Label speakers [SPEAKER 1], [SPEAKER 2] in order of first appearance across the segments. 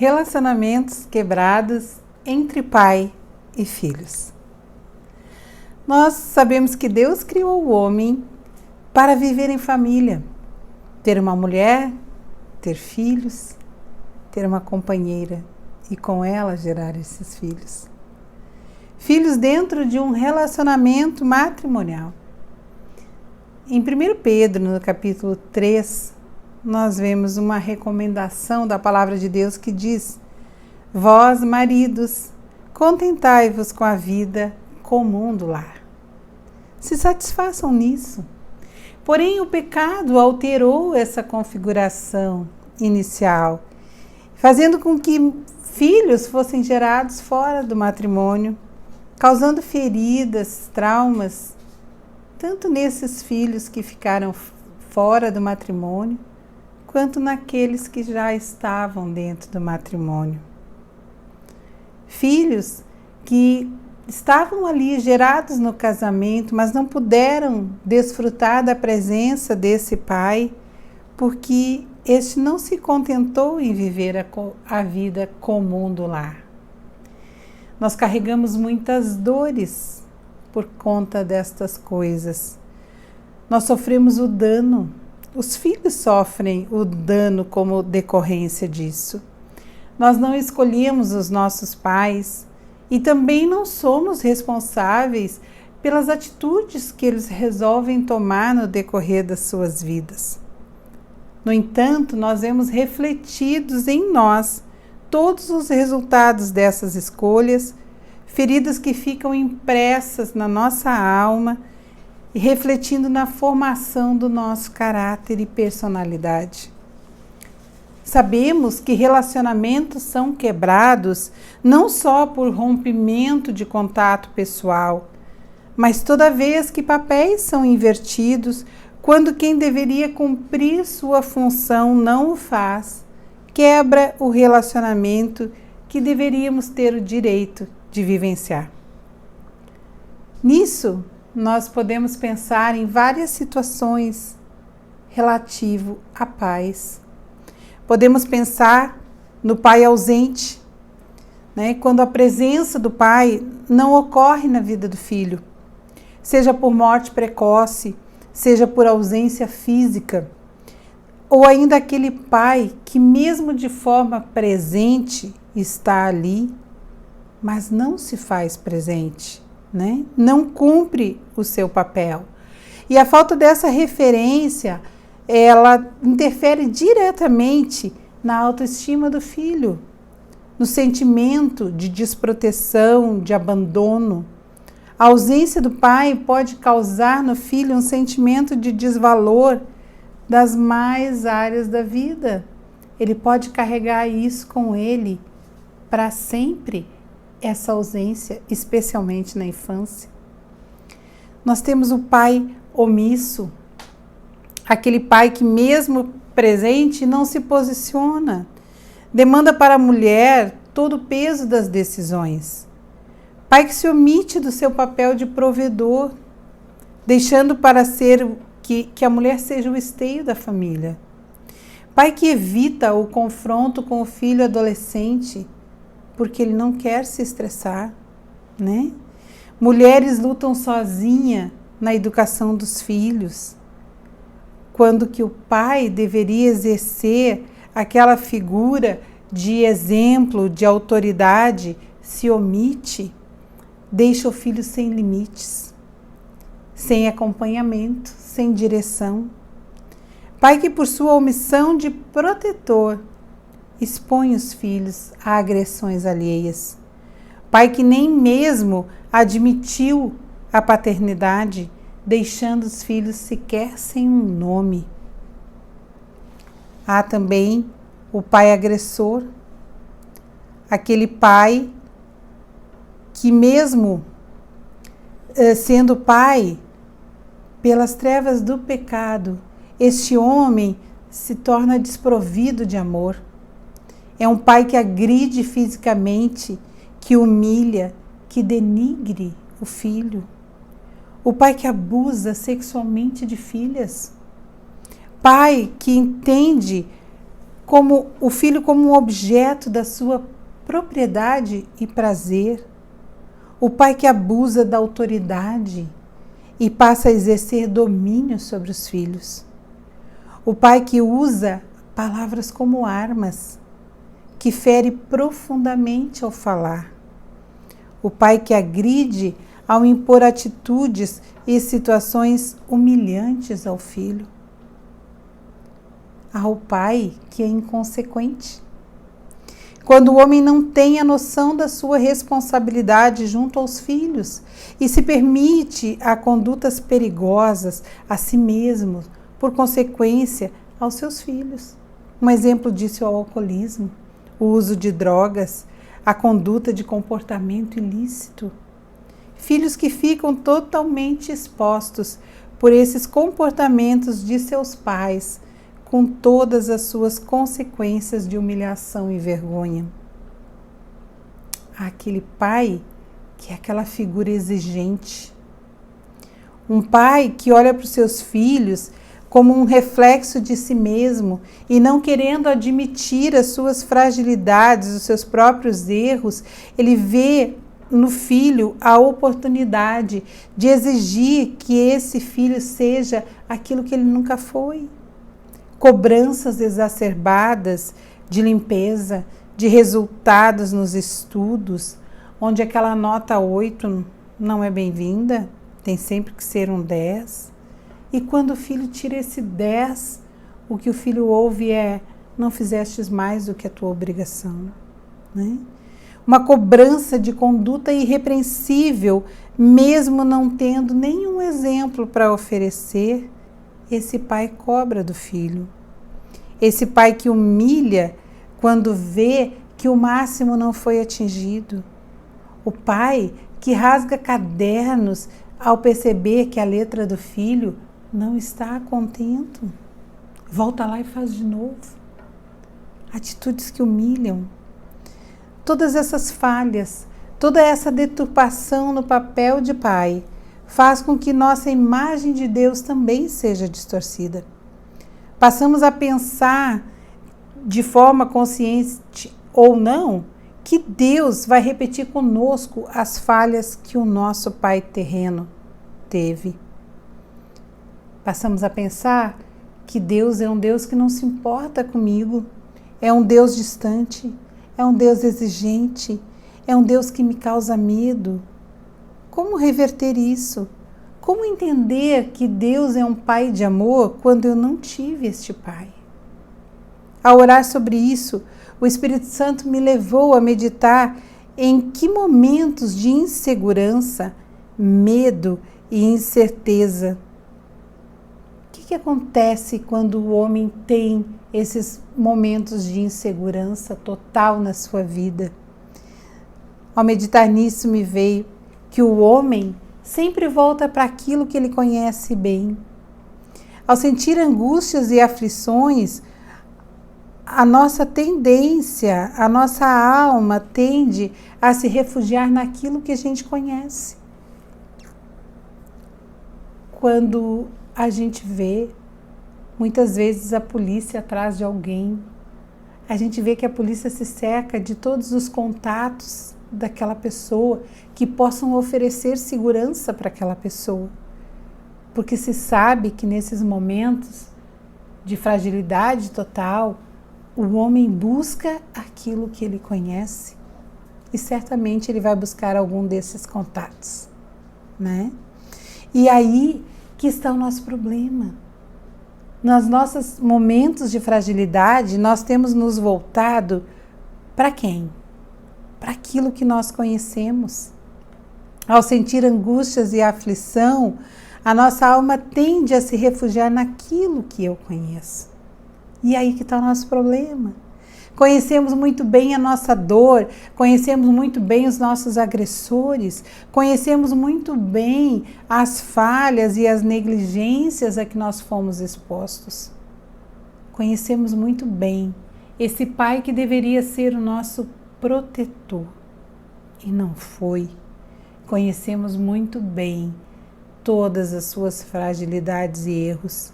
[SPEAKER 1] Relacionamentos quebrados entre pai e filhos. Nós sabemos que Deus criou o homem para viver em família, ter uma mulher, ter filhos, ter uma companheira e com ela gerar esses filhos. Filhos dentro de um relacionamento matrimonial. Em 1 Pedro, no capítulo 3, nós vemos uma recomendação da palavra de Deus que diz: vós, maridos, contentai-vos com a vida comum do lar. Se satisfaçam nisso. Porém, o pecado alterou essa configuração inicial, fazendo com que filhos fossem gerados fora do matrimônio, causando feridas, traumas, tanto nesses filhos que ficaram fora do matrimônio, quanto naqueles que já estavam dentro do matrimônio. Filhos que estavam ali gerados no casamento, mas não puderam desfrutar da presença desse pai, porque este não se contentou em viver a vida comum do lar. Nós carregamos muitas dores por conta destas coisas. Nós sofremos o dano. Os filhos sofrem o dano como decorrência disso. Nós não escolhemos os nossos pais e também não somos responsáveis pelas atitudes que eles resolvem tomar no decorrer das suas vidas. No entanto, nós vemos refletidos em nós todos os resultados dessas escolhas, feridas que ficam impressas na nossa alma e refletindo na formação do nosso caráter e personalidade. Sabemos que relacionamentos são quebrados não só por rompimento de contato pessoal, mas toda vez que papéis são invertidos, quando quem deveria cumprir sua função não o faz, quebra o relacionamento que deveríamos ter o direito de vivenciar. Nisso, nós podemos pensar em várias situações relativo a pais. Podemos pensar no pai ausente, quando a presença do pai não ocorre na vida do filho, seja por morte precoce, seja por ausência física, ou ainda aquele pai que mesmo de forma presente está ali, mas não se faz presente, não cumpre o seu papel. E a falta dessa referência, ela interfere diretamente na autoestima do filho, no sentimento de desproteção, de abandono. A ausência do pai pode causar no filho um sentimento de desvalor das mais áreas da vida. Ele pode carregar isso com ele para sempre, essa ausência, especialmente na infância. Nós temos o pai omisso, aquele pai que mesmo presente não se posiciona, demanda para a mulher todo o peso das decisões. Pai que se omite do seu papel de provedor, deixando para ser que a mulher seja o esteio da família. Pai que evita o confronto com o filho adolescente, porque ele não quer se estressar, Mulheres lutam sozinha na educação dos filhos, quando que o pai deveria exercer aquela figura de exemplo, de autoridade, se omite, deixa o filho sem limites, sem acompanhamento, sem direção. Pai que por sua omissão de protetor expõe os filhos a agressões alheias. Pai que nem mesmo admitiu a paternidade, deixando os filhos sequer sem um nome. Há também o pai agressor, aquele pai que mesmo sendo pai, pelas trevas do pecado, este homem se torna desprovido de amor. É um pai que agride fisicamente, que humilha, que denigre o filho. O pai que abusa sexualmente de filhas. Pai que entende como o filho como um objeto da sua propriedade e prazer. O pai que abusa da autoridade e passa a exercer domínio sobre os filhos. O pai que usa palavras como armas, que fere profundamente ao falar. O pai que agride ao impor atitudes e situações humilhantes ao filho. Há o pai que é inconsequente. Quando o homem não tem a noção da sua responsabilidade junto aos filhos e se permite a condutas perigosas a si mesmo, por consequência, aos seus filhos. Um exemplo disso é o alcoolismo, o uso de drogas, a conduta de comportamento ilícito. Filhos que ficam totalmente expostos por esses comportamentos de seus pais, com todas as suas consequências de humilhação e vergonha. Há aquele pai que é aquela figura exigente. Um pai que olha para os seus filhos como um reflexo de si mesmo e não querendo admitir as suas fragilidades, os seus próprios erros, ele vê no filho a oportunidade de exigir que esse filho seja aquilo que ele nunca foi. Cobranças exacerbadas de limpeza, de resultados nos estudos, onde aquela nota 8 não é bem-vinda, tem sempre que ser um 10. E quando o filho tira esse 10, o que o filho ouve é: não fizestes mais do que a tua obrigação, né? Uma cobrança de conduta irrepreensível, mesmo não tendo nenhum exemplo para oferecer. Esse pai cobra do filho. Esse pai que humilha quando vê que o máximo não foi atingido. O pai que rasga cadernos ao perceber que a letra do filho não está contento. Volta lá e faz de novo. Atitudes que humilham. Todas essas falhas, toda essa deturpação no papel de pai faz com que nossa imagem de Deus também seja distorcida. Passamos a pensar, de forma consciente ou não, que Deus vai repetir conosco as falhas que o nosso pai terreno teve. Passamos a pensar que Deus é um Deus que não se importa comigo, é um Deus distante, é um Deus exigente, é um Deus que me causa medo. Como reverter isso? Como entender que Deus é um pai de amor quando eu não tive este pai? Ao orar sobre isso, o Espírito Santo me levou a meditar em que momentos de insegurança, medo e incerteza. O que acontece quando o homem tem esses momentos de insegurança total na sua vida? Ao meditar nisso, me veio que o homem sempre volta para aquilo que ele conhece bem. Ao sentir angústias e aflições, a nossa tendência, a nossa alma tende a se refugiar naquilo que a gente conhece. Quando a gente vê, muitas vezes, a polícia atrás de alguém, a gente vê que a polícia se cerca de todos os contatos daquela pessoa que possam oferecer segurança para aquela pessoa. Porque se sabe que nesses momentos de fragilidade total, o homem busca aquilo que ele conhece e certamente ele vai buscar algum desses contatos, né? E aí que está o nosso problema. Nos nossos momentos de fragilidade, nós temos nos voltado para quem? Para aquilo que nós conhecemos. Ao sentir angústias e aflição, a nossa alma tende a se refugiar naquilo que eu conheço. E aí que está o nosso problema. Conhecemos muito bem a nossa dor, conhecemos muito bem os nossos agressores, conhecemos muito bem as falhas e as negligências a que nós fomos expostos. Conhecemos muito bem esse pai que deveria ser o nosso protetor e não foi. Conhecemos muito bem todas as suas fragilidades e erros,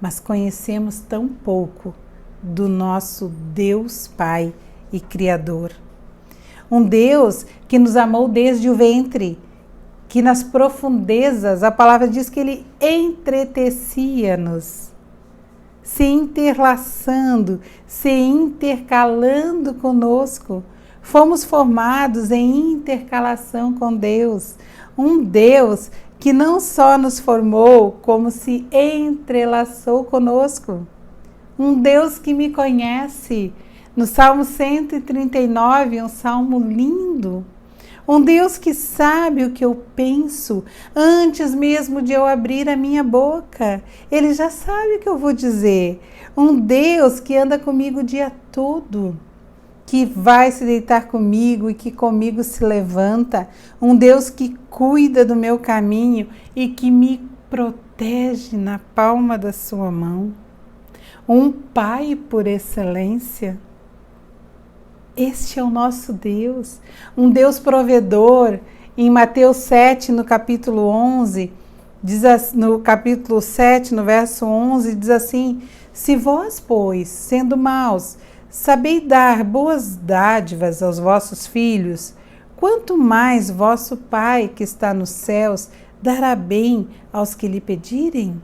[SPEAKER 1] mas conhecemos tão pouco do nosso Deus Pai e Criador. Um Deus que nos amou desde o ventre, que nas profundezas, a palavra diz que Ele entretecia-nos, se interlaçando, se intercalando conosco. Fomos formados em intercalação com Deus, um Deus que não só nos formou, como se entrelaçou conosco. Um Deus que me conhece. No Salmo 139, um salmo lindo. Um Deus que sabe o que eu penso antes mesmo de eu abrir a minha boca. Ele já sabe o que eu vou dizer. Um Deus que anda comigo o dia todo, que vai se deitar comigo e que comigo se levanta. Um Deus que cuida do meu caminho e que me protege na palma da sua mão. Um Pai por excelência. Este é o nosso Deus, um Deus provedor. Em Mateus 7, no capítulo 11, no capítulo 7, no verso 11, diz assim: se vós, pois, sendo maus, sabeis dar boas dádivas aos vossos filhos, quanto mais vosso Pai que está nos céus dará bem aos que lhe pedirem?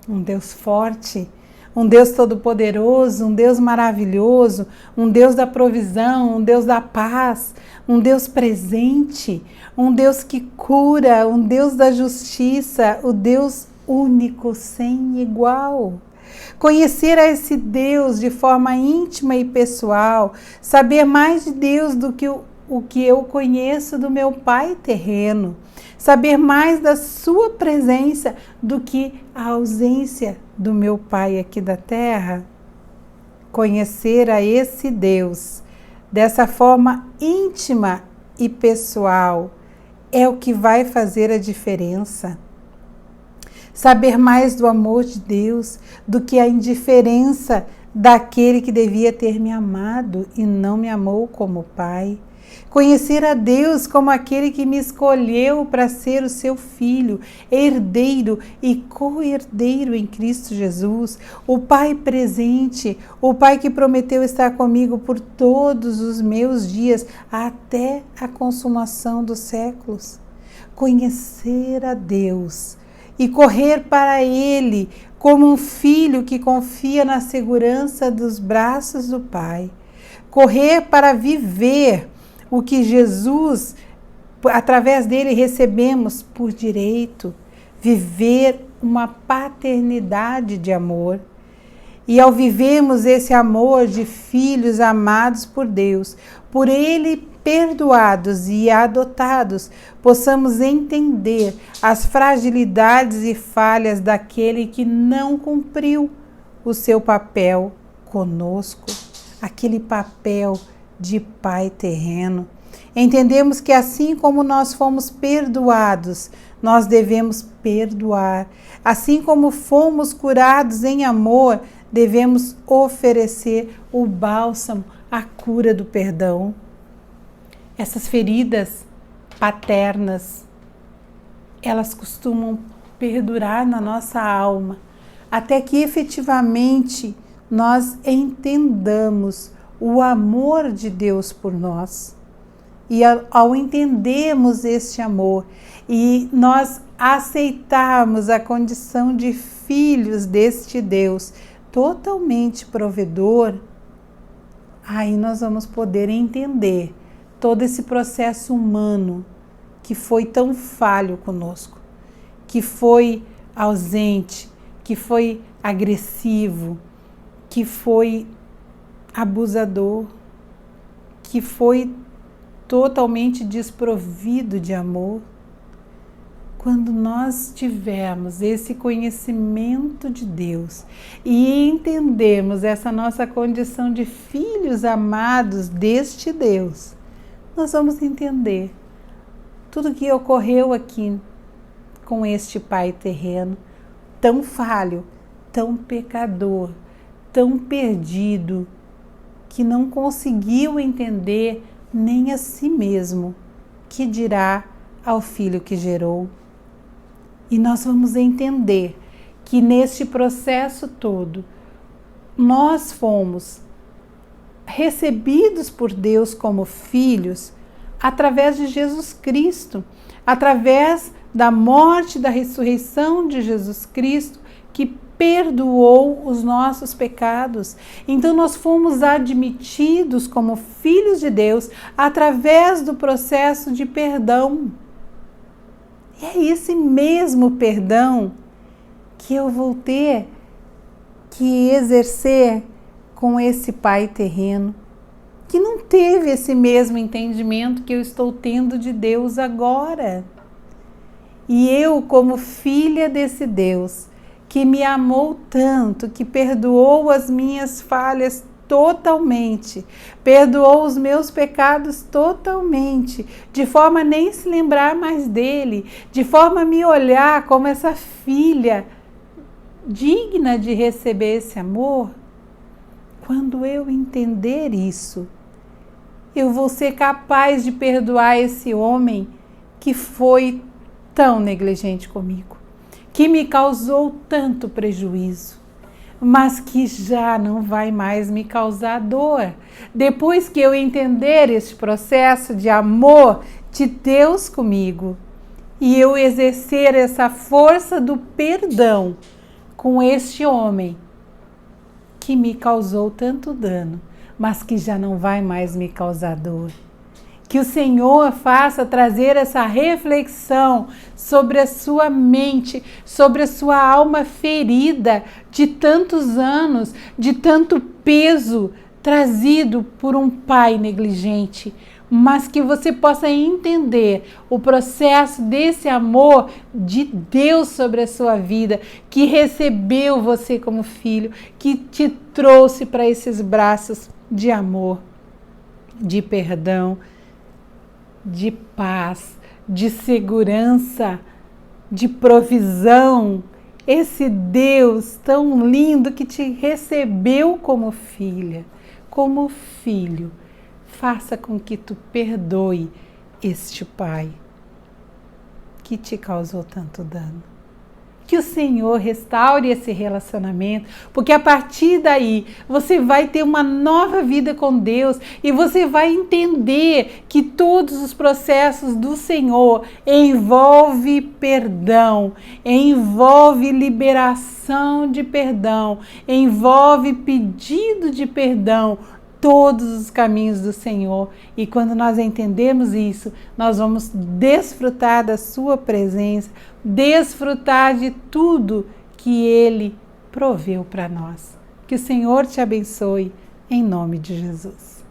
[SPEAKER 1] Um Deus forte, um Deus todo-poderoso, um Deus maravilhoso, um Deus da provisão, um Deus da paz, um Deus presente, um Deus que cura, um Deus da justiça, o Deus único, sem igual. Conhecer a esse Deus de forma íntima e pessoal, saber mais de Deus do que o que eu conheço do meu Pai terreno, saber mais da sua presença do que a ausência do meu Pai aqui da terra. Conhecer a esse Deus dessa forma íntima e pessoal é o que vai fazer a diferença. Saber mais do amor de Deus do que a indiferença daquele que devia ter me amado e não me amou como Pai. Conhecer a Deus como aquele que me escolheu para ser o seu filho, herdeiro e co-herdeiro em Cristo Jesus, o Pai presente, o Pai que prometeu estar comigo por todos os meus dias, até a consumação dos séculos. Conhecer a Deus e correr para Ele como um filho que confia na segurança dos braços do Pai. Correr para viver o que Jesus, através dele, recebemos por direito, viver uma paternidade de amor. E ao vivermos esse amor de filhos amados por Deus, por Ele perdoados e adotados, possamos entender as fragilidades e falhas daquele que não cumpriu o seu papel conosco, aquele papel de Pai terreno. Entendemos que assim como nós fomos perdoados, nós devemos perdoar. Assim como fomos curados em amor, devemos oferecer o bálsamo, a cura do perdão. Essas feridas paternas, elas costumam perdurar na nossa alma, até que efetivamente nós entendamos o amor de Deus por nós. E ao entendermos este amor e nós aceitarmos a condição de filhos deste Deus totalmente provedor, aí nós vamos poder entender todo esse processo humano que foi tão falho conosco, que foi ausente, que foi agressivo, que foi abusador, que foi totalmente desprovido de amor. Quando nós tivermos esse conhecimento de Deus e entendermos essa nossa condição de filhos amados deste Deus, nós vamos entender tudo o que ocorreu aqui com este Pai terreno, tão falho, tão pecador, tão perdido, que não conseguiu entender nem a si mesmo, que dirá ao filho que gerou. E nós vamos entender que neste processo todo, nós fomos recebidos por Deus como filhos através de Jesus Cristo, através da morte e da ressurreição de Jesus Cristo, que perdoou os nossos pecados. Então nós fomos admitidos como filhos de Deus através do processo de perdão. E é esse mesmo perdão que eu vou ter que exercer com esse pai terreno, que não teve esse mesmo entendimento que eu estou tendo de Deus agora. E eu, como filha desse Deus, que me amou tanto, que perdoou as minhas falhas totalmente, perdoou os meus pecados totalmente, de forma a nem se lembrar mais dele, de forma a me olhar como essa filha digna de receber esse amor. Quando eu entender isso, eu vou ser capaz de perdoar esse homem que foi tão negligente comigo, que me causou tanto prejuízo, mas que já não vai mais me causar dor. Depois que eu entender esse processo de amor de Deus comigo e eu exercer essa força do perdão com este homem que me causou tanto dano, mas que já não vai mais me causar dor. Que o Senhor faça trazer essa reflexão sobre a sua mente, sobre a sua alma ferida de tantos anos, de tanto peso trazido por um pai negligente, mas que você possa entender o processo desse amor de Deus sobre a sua vida, que recebeu você como filho, que te trouxe para esses braços de amor, de perdão, de paz, de segurança, de provisão. Esse Deus tão lindo que te recebeu como filha, como filho. Faça com que tu perdoe este pai que te causou tanto dano. Que o Senhor restaure esse relacionamento, porque a partir daí você vai ter uma nova vida com Deus e você vai entender que todos os processos do Senhor envolve perdão, envolve liberação de perdão, envolve pedido de perdão, todos os caminhos do Senhor. E quando nós entendemos isso, nós vamos desfrutar da sua presença, desfrutar de tudo que Ele proveu para nós. Que o Senhor te abençoe, em nome de Jesus.